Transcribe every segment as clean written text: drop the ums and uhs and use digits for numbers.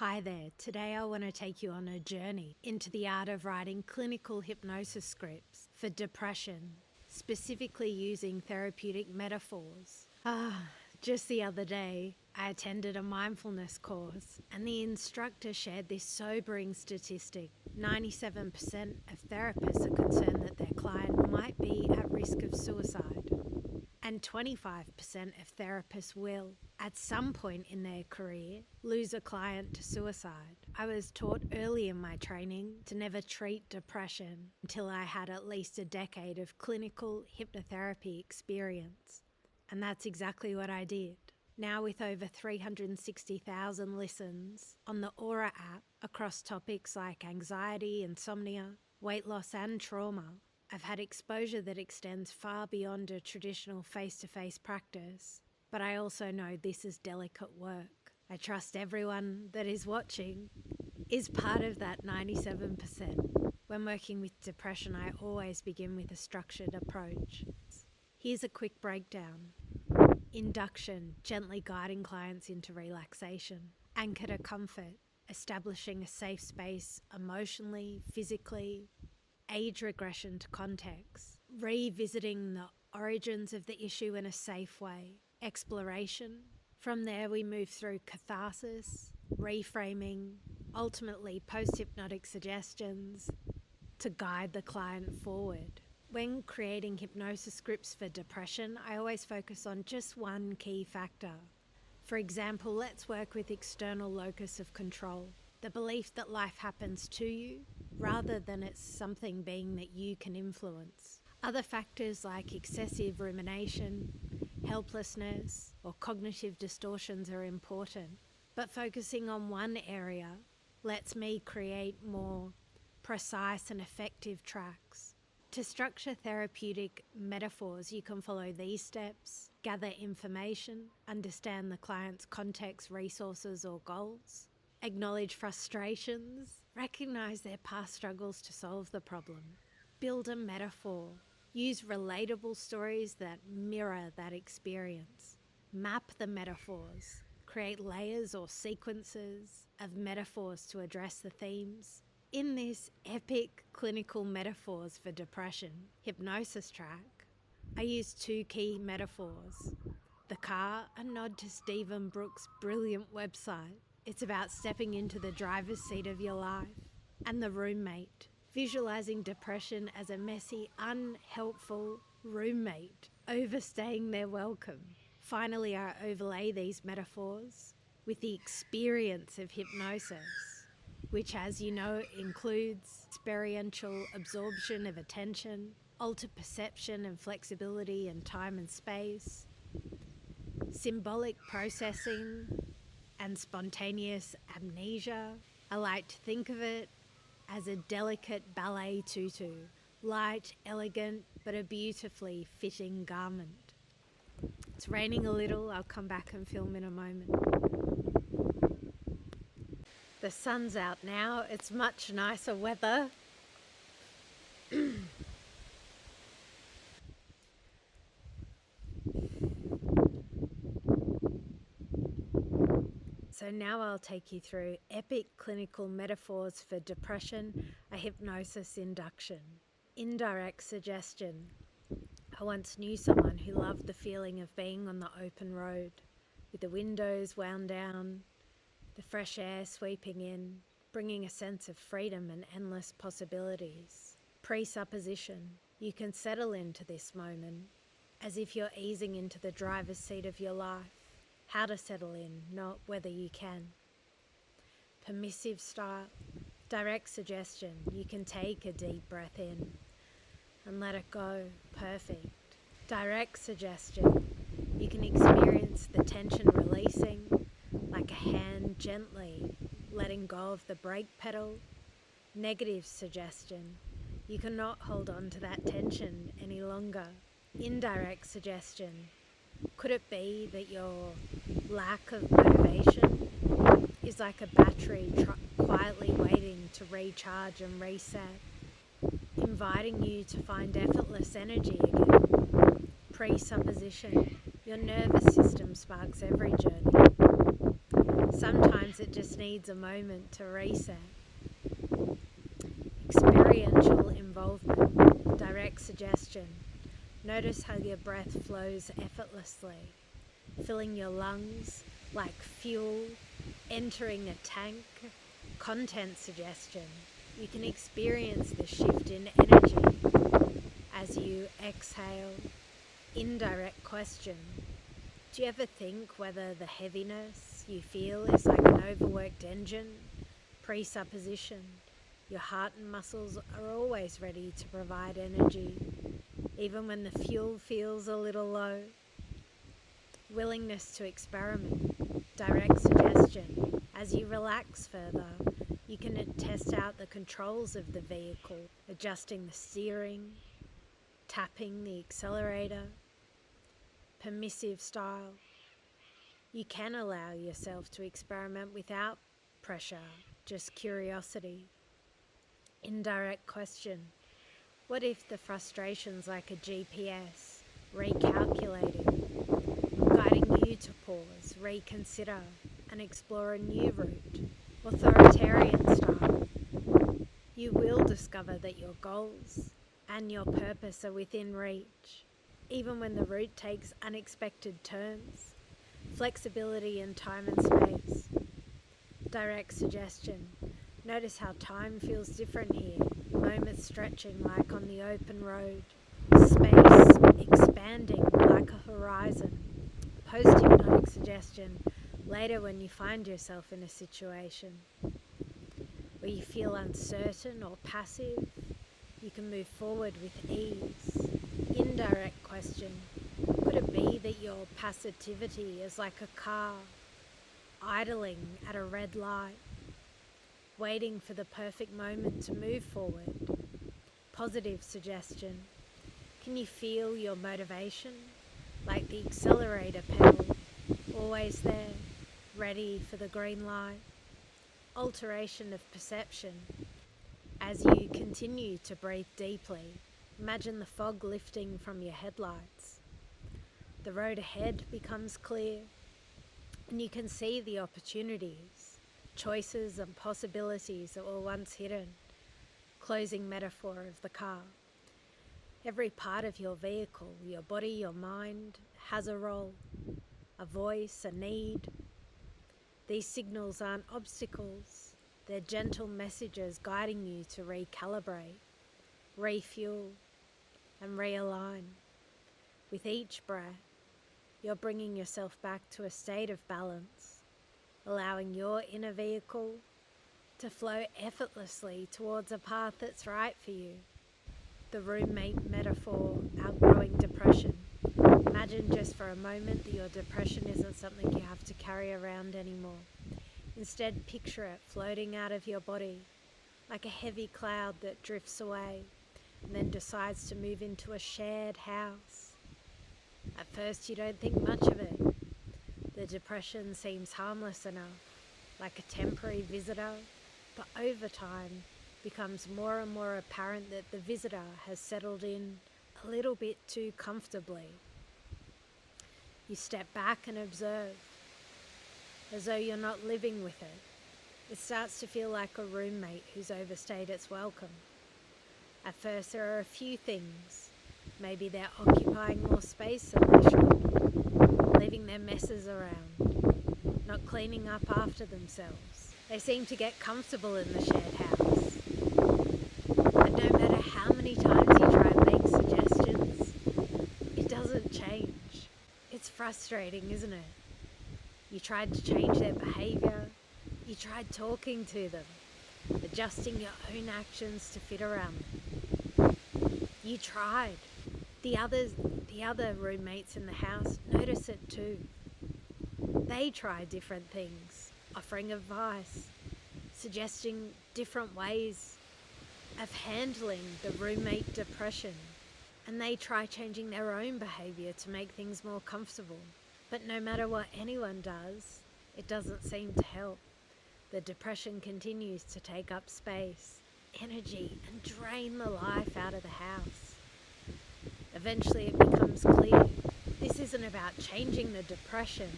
Hi there, today I want to take you on a journey into the art of writing clinical hypnosis scripts for depression, specifically using therapeutic metaphors. Just the other day, I attended a mindfulness course and the instructor shared this sobering statistic. 97% of therapists are concerned that their client might be at risk of suicide. And 25% of therapists will, at some point in their career, lose a client to suicide. I was taught early in my training to never treat depression until I had at least a decade of clinical hypnotherapy experience. And that's exactly what I did. Now with over 360,000 listens on the Aura app across topics like anxiety, insomnia, weight loss and trauma, I've had exposure that extends far beyond a traditional face-to-face practice, but I also know this is delicate work. I trust everyone that is watching is part of that 97%. When working with depression, I always begin with a structured approach. Here's a quick breakdown. Induction, gently guiding clients into relaxation. Anchor to comfort, establishing a safe space emotionally, physically. Age regression to context, revisiting the origins of the issue in a safe way, exploration. From there we move through catharsis, reframing, ultimately post-hypnotic suggestions to guide the client forward. When creating hypnosis scripts for depression, I always focus on just one key factor. For example, let's work with external locus of control, the belief that life happens to you, rather than it's something being that you can influence. Other factors like excessive rumination, helplessness, or cognitive distortions are important, but focusing on one area lets me create more precise and effective tracks. To structure therapeutic metaphors, you can follow these steps: gather information, understand the client's context, resources, or goals. Acknowledge frustrations, recognize their past struggles to solve the problem. Build a metaphor. Use relatable stories that mirror that experience. Map the metaphors. Create layers or sequences of metaphors to address the themes. In this epic clinical metaphors for depression hypnosis track, I use two key metaphors. The car, a nod to Stephen Brooks' brilliant website. It's about stepping into the driver's seat of your life. And the roommate, visualizing depression as a messy, unhelpful roommate, overstaying their welcome. Finally, I overlay these metaphors with the experience of hypnosis, which, as you know, includes experiential absorption of attention, altered perception and flexibility in time and space, symbolic processing, and spontaneous amnesia. I like to think of it as a delicate ballet tutu, light, elegant, but a beautifully fitting garment. It's raining a little, I'll come back and film in a moment. The sun's out now, it's much nicer weather. So now I'll take you through epic clinical metaphors for depression, a hypnosis induction. Indirect suggestion. I once knew someone who loved the feeling of being on the open road, with the windows wound down, the fresh air sweeping in, bringing a sense of freedom and endless possibilities. Presupposition. You can settle into this moment as if you're easing into the driver's seat of your life. How to settle in, not whether you can. Permissive style. Direct suggestion. You can take a deep breath in and let it go. Perfect. Direct suggestion. You can experience the tension releasing, like a hand gently letting go of the brake pedal. Negative suggestion. You cannot hold on to that tension any longer. Indirect suggestion. Could it be that your lack of motivation is like a battery quietly waiting to recharge and reset, inviting you to find effortless energy again? Presupposition. Your nervous system sparks every journey. Sometimes it just needs a moment to reset. Experiential involvement, direct suggestion. Notice how your breath flows effortlessly, filling your lungs like fuel, entering a tank. Content suggestion. You can experience the shift in energy as you exhale. Indirect question. Do you ever think whether the heaviness you feel is like an overworked engine? Presupposition. Your heart and muscles are always ready to provide energy, even when the fuel feels a little low. Willingness to experiment. Direct suggestion. As you relax further, you can test out the controls of the vehicle, adjusting the steering, tapping the accelerator. Permissive style. You can allow yourself to experiment without pressure, just curiosity. Indirect question. What if the frustration's like a GPS, recalculating, guiding you to pause, reconsider, and explore a new route? Authoritarian style. You will discover that your goals and your purpose are within reach, even when the route takes unexpected turns. Flexibility in time and space. Direct suggestion. Notice how time feels different here. Moments stretching like on the open road. Space expanding like a horizon. Post-hypnotic suggestion. Later when you find yourself in a situation where you feel uncertain or passive, you can move forward with ease. Indirect question. Could it be that your passivity is like a car, idling at a red light, waiting for the perfect moment to move forward? Positive suggestion. Can you feel your motivation, like the accelerator pedal, always there, ready for the green light? Alteration of perception. As you continue to breathe deeply, imagine the fog lifting from your headlights. The road ahead becomes clear, and you can see the opportunities, choices and possibilities that were once hidden. Closing metaphor of the car. Every part of your vehicle, your body, your mind, has a role, a voice, a need. These signals aren't obstacles, they're gentle messages guiding you to recalibrate, refuel, and realign. With each breath, you're bringing yourself back to a state of balance, allowing your inner vehicle to flow effortlessly towards a path that's right for you. The roommate metaphor, outgrowing depression. Imagine just for a moment that your depression isn't something you have to carry around anymore. Instead, picture it floating out of your body like a heavy cloud that drifts away and then decides to move into a shared house. At first you don't think much of it. The depression seems harmless enough, like a temporary visitor, but over time becomes more and more apparent that the visitor has settled in a little bit too comfortably. You step back and observe, as though you're not living with it. It starts to feel like a roommate who's overstayed its welcome. At first there are a few things. Maybe they're occupying more space than they should, leaving their messes around, not cleaning up after themselves. They seem to get comfortable in the shared house. And no matter how many times you try and make suggestions, it doesn't change. It's frustrating, isn't it? You tried to change their behaviour, you tried talking to them, adjusting your own actions to fit around them. You tried. The other roommates in the house notice it too. They try different things, offering advice, suggesting different ways of handling the roommate depression, and they try changing their own behaviour to make things more comfortable. But no matter what anyone does, it doesn't seem to help. The depression continues to take up space, energy, and drain the life out of the house. Eventually it becomes clear, this isn't about changing the depression,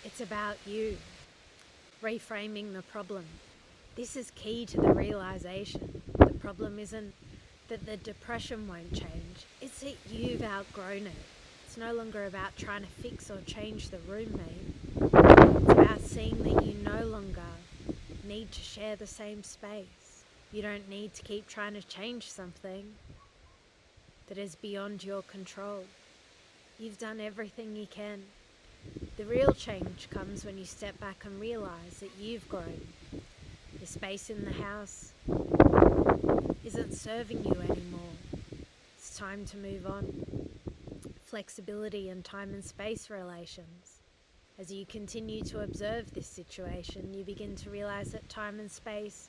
it's about you. reframing the problem. This is key to the realization. The problem isn't that the depression won't change, it's that you've outgrown it. It's no longer about trying to fix or change the roommate. It's about seeing that you no longer need to share the same space. You don't need to keep trying to change something that is beyond your control. You've done everything you can. The real change comes when you step back and realize that you've grown. The space in the house isn't serving you anymore. It's time to move on. Flexibility and time and space relations. As you continue to observe this situation, you begin to realize that time and space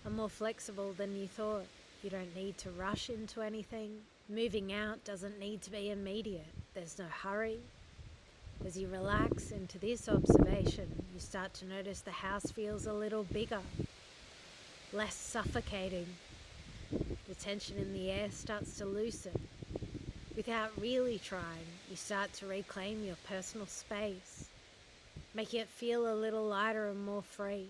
are more flexible than you thought. You don't need to rush into anything. Moving out doesn't need to be immediate. There's no hurry. As you relax into this observation, you start to notice the house feels a little bigger, less suffocating. The tension in the air starts to loosen. Without really trying, you start to reclaim your personal space, making it feel a little lighter and more free.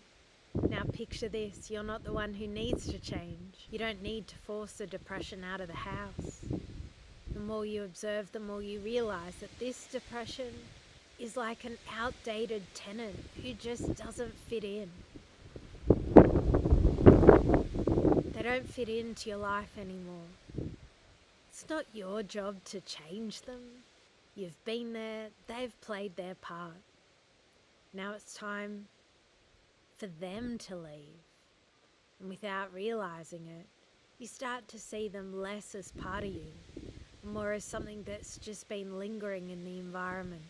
Now picture this, you're not the one who needs to change. You don't need to force the depression out of the house. The more you observe, the more you realize that this depression is like an outdated tenant who just doesn't fit in. They don't fit into your life anymore. It's not your job to change them. You've been there, they've played their part. Now it's time for them to leave. And without realizing it, you start to see them less as part of you, more as something that's just been lingering in the environment.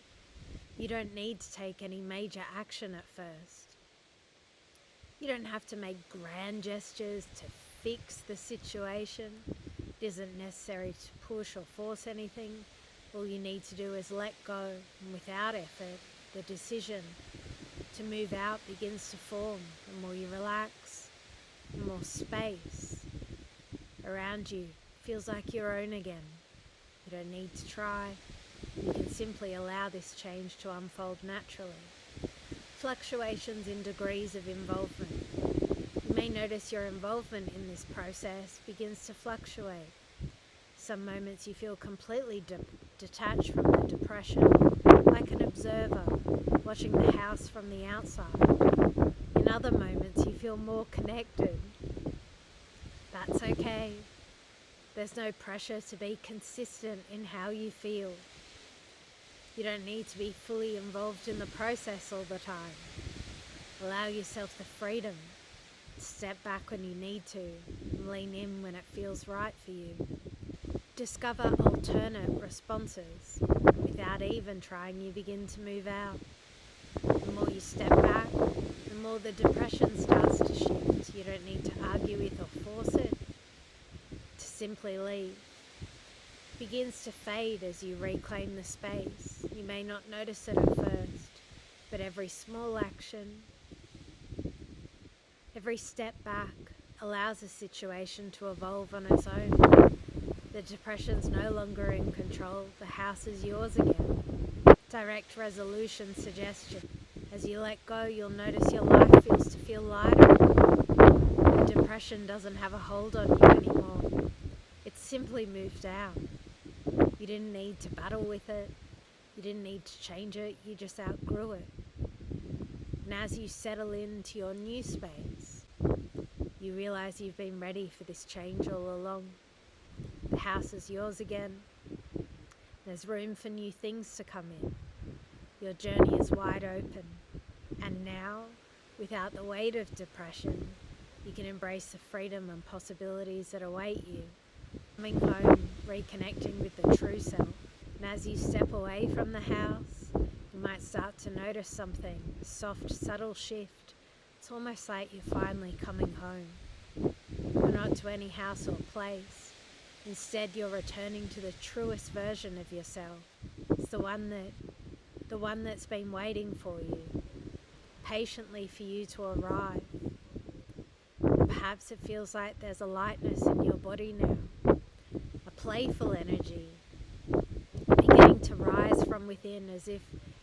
You don't need to take any major action at first. You don't have to make grand gestures to fix the situation. It isn't necessary to push or force anything. All you need to do is let go, and without effort, the decision to move out begins to form. The more you relax, the more space around you feels like your own again. You don't need to try. You can simply allow this change to unfold naturally. Fluctuations in degrees of involvement. You may notice your involvement in this process begins to fluctuate. Some moments you feel completely detached from the depression, like an observer watching the house from the outside. In other moments you feel more connected. That's okay. There's no pressure to be consistent in how you feel. You don't need to be fully involved in the process all the time. Allow yourself the freedom to step back when you need to and lean in when it feels right for you. Discover alternate responses. Without even trying, you begin to move out. The more you step back, the more the depression starts to shift. You don't need to argue with or force it. To simply leave. It begins to fade as you reclaim the space. You may not notice it at first, but every small action, every step back allows a situation to evolve on its own. The depression's no longer in control. The house is yours again. Direct resolution suggestion. As you let go, you'll notice your life feels to feel lighter. The depression doesn't have a hold on you anymore. It's simply moved out. You didn't need to battle with it. You didn't need to change it. You just outgrew it. And as you settle into your new space, you realize you've been ready for this change all along. The house is yours again. There's room for new things to come in. Your journey is wide open. And now, without the weight of depression, you can embrace the freedom and possibilities that await you. Coming home, reconnecting with the true self. And as you step away from the house, you might start to notice something, a soft, subtle shift. It's almost like you're finally coming home. You're not to any house or place. Instead, you're returning to the truest version of yourself. It's the one that's been waiting for you, patiently for you to arrive. Perhaps it feels like there's a lightness in your body now, a playful energy, beginning to rise from within as if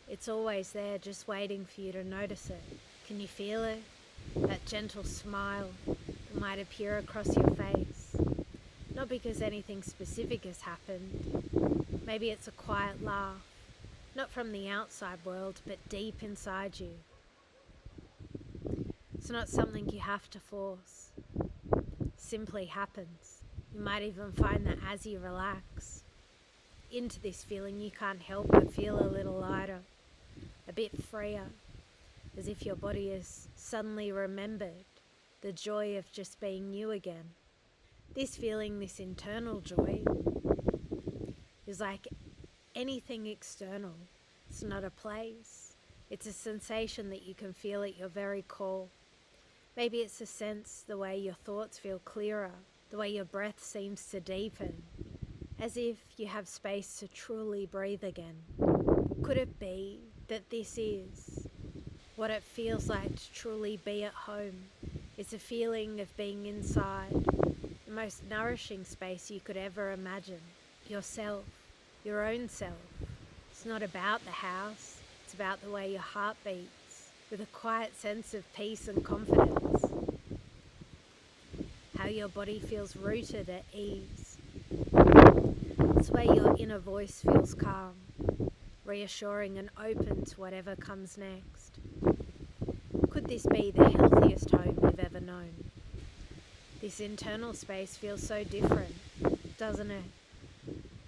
it's always there, just waiting for you to notice it. Can you feel it? That gentle smile that might appear across your face. Not because anything specific has happened. Maybe it's a quiet laugh, not from the outside world, but deep inside you. It's not something you have to force. It simply happens. You might even find that as you relax into this feeling, you can't help but feel a little lighter, a bit freer, as if your body has suddenly remembered the joy of just being you again. This feeling, this internal joy, is like anything external. It's not a place. It's a sensation that you can feel at your very core. Maybe it's a sense, the way your thoughts feel clearer, the way your breath seems to deepen, as if you have space to truly breathe again. Could it be that this is what it feels like to truly be at home? It's a feeling of being inside the most nourishing space you could ever imagine. Yourself, your own self. It's not about the house, it's about the way your heart beats, with a quiet sense of peace and confidence. How your body feels rooted at ease. It's the way your inner voice feels calm, reassuring and open to whatever comes next. Could this be the healthiest home you've ever known? This internal space feels so different, doesn't it?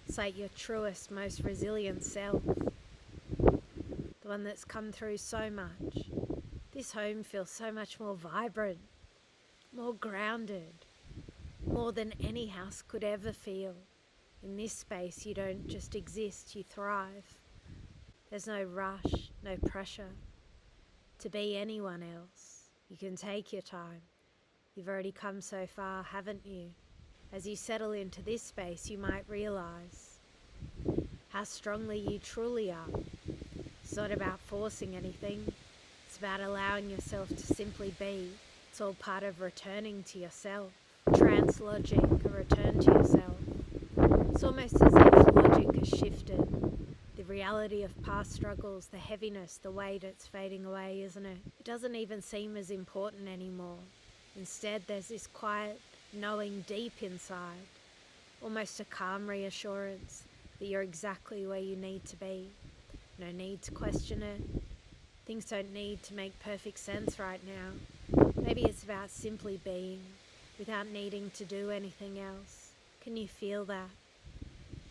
It's like your truest, most resilient self. The one that's come through so much. This home feels so much more vibrant, more grounded, more than any house could ever feel. In this space, you don't just exist, you thrive. There's no rush, no pressure to be anyone else. You can take your time. You've already come so far, haven't you? As you settle into this space, you might realize how strongly you truly are. It's not about forcing anything. It's about allowing yourself to simply be. It's all part of returning to yourself. Trance logic, a return to yourself. It's almost as if logic has shifted. The reality of past struggles, the heaviness, the weight, it's fading away, isn't it? It doesn't even seem as important anymore. Instead, there's this quiet knowing deep inside, almost a calm reassurance that you're exactly where you need to be. No need to question it. Things don't need to make perfect sense right now. Maybe it's about simply being, without needing to do anything else. Can you feel that?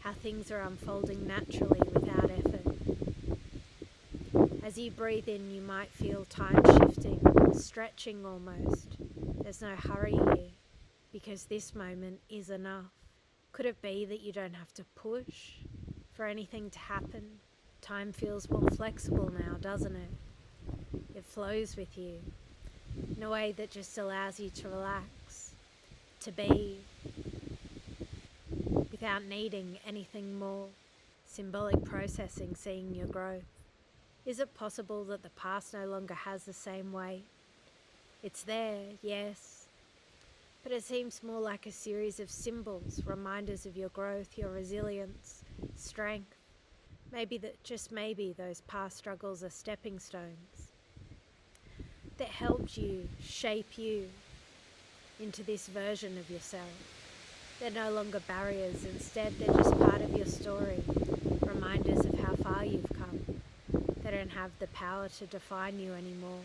How things are unfolding naturally without effort. As you breathe in, you might feel time shifting, stretching almost. There's no hurry here, because this moment is enough. Could it be that you don't have to push for anything to happen? Time feels more flexible now, doesn't it? It flows with you in a way that just allows you to relax, to be, without needing anything more. Symbolic processing, seeing your growth. Is it possible that the past no longer has the same weight? It's there, yes, but it seems more like a series of symbols, reminders of your growth, your resilience, strength. Maybe that, just maybe, those past struggles are stepping stones that helped you shape you into this version of yourself. They're no longer barriers, instead they're just part of your story, reminders of how far you've come. They don't have the power to define you anymore.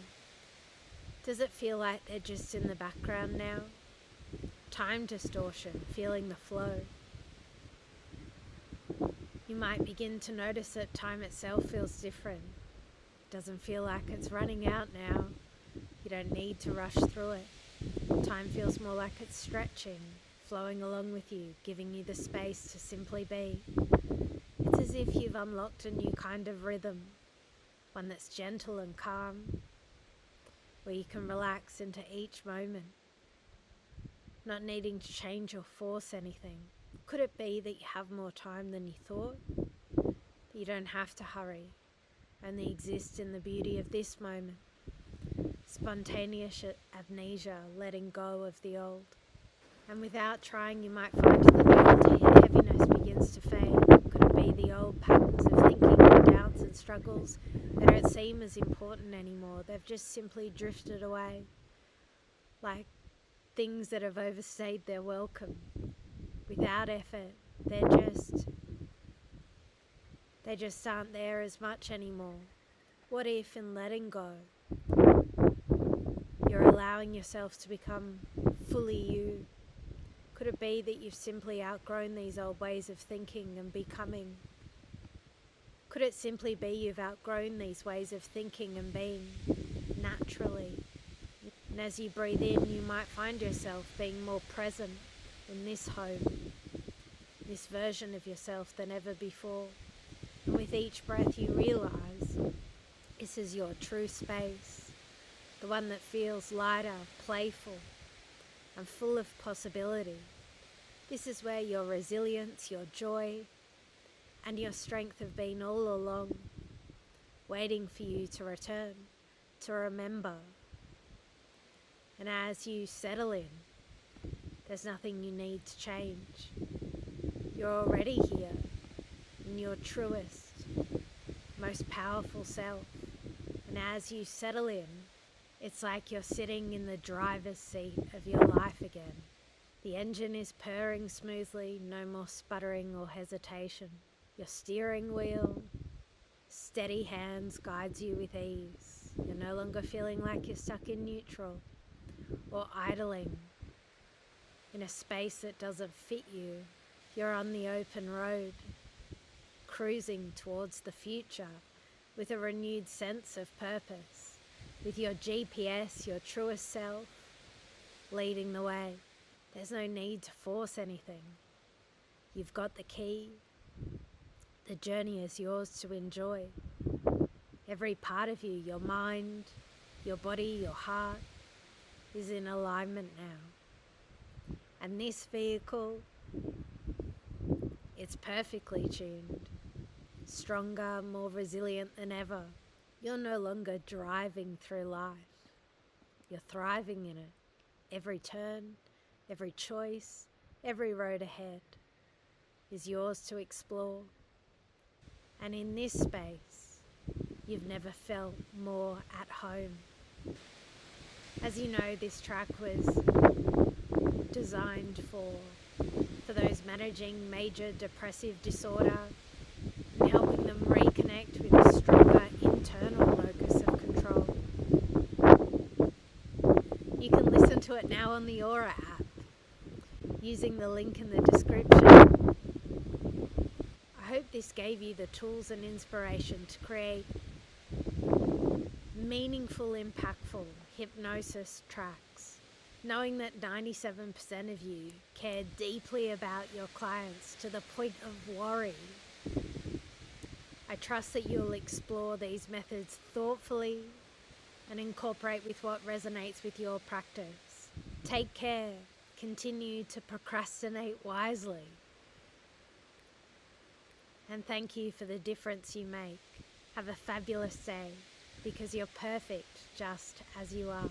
Does it feel like they're just in the background now? Time distortion, feeling the flow. You might begin to notice that time itself feels different. It doesn't feel like it's running out now. You don't need to rush through it. Time feels more like it's stretching, flowing along with you, giving you the space to simply be. It's as if you've unlocked a new kind of rhythm, one that's gentle and calm, where you can relax into each moment, not needing to change or force anything. Could it be that you have more time than you thought? That you don't have to hurry, only exist in the beauty of this moment. Spontaneous amnesia, letting go of the old. And without trying, you might find that the old heaviness begins to fade. Could it be the old patterns of thinking and doubts and struggles that don't seem as important anymore. They've just simply drifted away, like things that have overstayed their welcome. Without effort, they just aren't there as much anymore. What if, in letting go, you're allowing yourself to become fully you? Could it be that you've simply outgrown these old ways of thinking and becoming? Could it simply be you've outgrown these ways of thinking and being naturally? And as you breathe in, you might find yourself being more present in this home, this version of yourself than ever before. And with each breath you realize this is your true space, the one that feels lighter, playful, and full of possibility. This is where your resilience, your joy, and your strength have been all along, waiting for you to return, to remember. And as you settle in, there's nothing you need to change. You're already here in your truest, most powerful self. And as you settle in, it's like you're sitting in the driver's seat of your life again. The engine is purring smoothly, no more sputtering or hesitation. Your steering wheel, steady hands guides you with ease. You're no longer feeling like you're stuck in neutral or idling in a space that doesn't fit you. You're on the open road, cruising towards the future with a renewed sense of purpose, with your GPS, your truest self, leading the way. There's no need to force anything. You've got the key. The journey is yours to enjoy. Every part of you, your mind, your body, your heart, is in alignment now. And this vehicle, it's perfectly tuned, stronger, more resilient than ever. You're no longer driving through life. You're thriving in it. Every turn, every choice, every road ahead is yours to explore. And in this space, you've never felt more at home. As you know, this track was designed for those managing major depressive disorder and helping them reconnect with a stronger internal locus of control. You can listen to it now on the Aura app using the link in the description. I hope this gave you the tools and inspiration to create meaningful, impactful hypnosis tracks, knowing that 97% of you care deeply about your clients to the point of worry. I trust that you'll explore these methods thoughtfully and incorporate with what resonates with your practice. Take care. Continue to procrastinate wisely. And thank you for the difference you make. Have a fabulous day, because you're perfect just as you are.